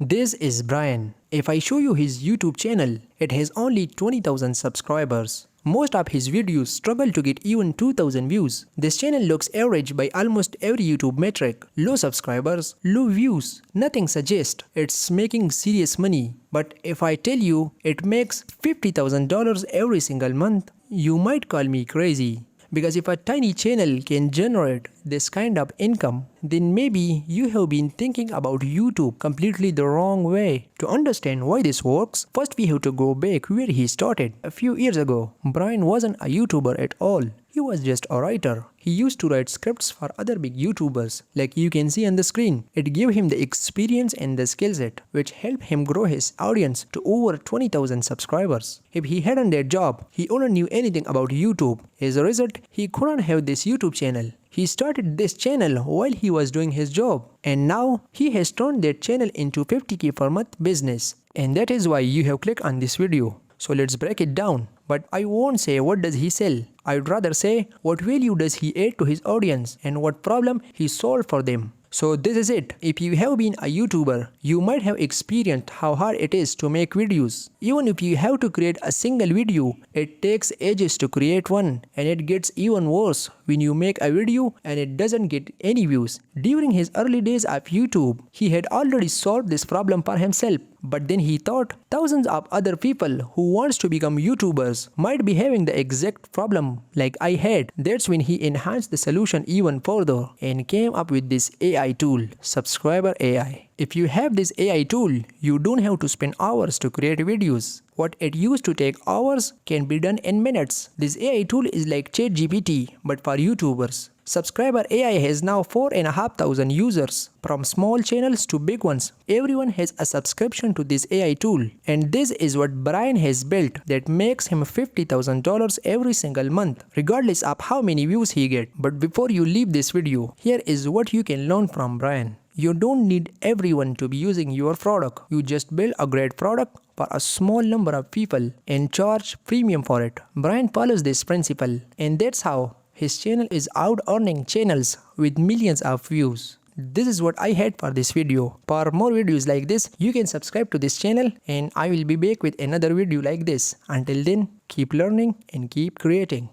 This is Bryan. If I show you his YouTube channel, it has only 20,000 subscribers. Most of his videos struggle to get even 2,000 views. This channel looks average by almost every YouTube metric. Low subscribers, low views, nothing suggests it's making serious money. But if I tell you it makes $50,000 every single month, you might call me crazy. Because if a tiny channel can generate this kind of income, then maybe you have been thinking about YouTube completely the wrong way. To understand why this works, first we have to go back where he started. A few years ago, Bryan wasn't a YouTuber at all. He was just a writer. He used to write scripts for other big YouTubers, like you can see on the screen. It gave him the experience and the skill set, which helped him grow his audience to over 20,000 subscribers. If he hadn't that job, he wouldn't knew anything about YouTube. As a result, he couldn't have this YouTube channel. He started this channel while he was doing his job, and now he has turned that channel into 50k per month business. And that is why you have clicked on this video. So let's break it down. But I won't say what does he sell. I'd rather say what value does he add to his audience and what problem he solved for them. So this is it. If you have been a YouTuber, you might have experienced how hard it is to make videos. Even if you have to create a single video, it takes ages to create one, and it gets even worse when you make a video and it doesn't get any views. During his early days of YouTube, he had already solved this problem for himself. But then he thought thousands of other people who wants to become YouTubers might be having the exact problem like I had. That's when he enhanced the solution even further and came up with this AI tool, Subscriber AI. If you have this AI tool, you don't have to spend hours to create videos. What it used to take hours can be done in minutes. This AI tool is like ChatGPT but for YouTubers. Subscriber AI has now 4,500 users, from small channels to big ones. Everyone has a subscription to this AI tool, and this is what Bryan has built that makes him $50,000 every single month, regardless of how many views he gets. But before you leave this video, here is what you can learn from Bryan. You don't need everyone to be using your product. You just build a great product for a small number of people and charge premium for it. Bryan follows this principle, and that's how his channel is out earning channels with millions of views. This is what I had for this video. For more videos like this, you can subscribe to this channel, and I will be back with another video like this. Until then, keep learning and keep creating.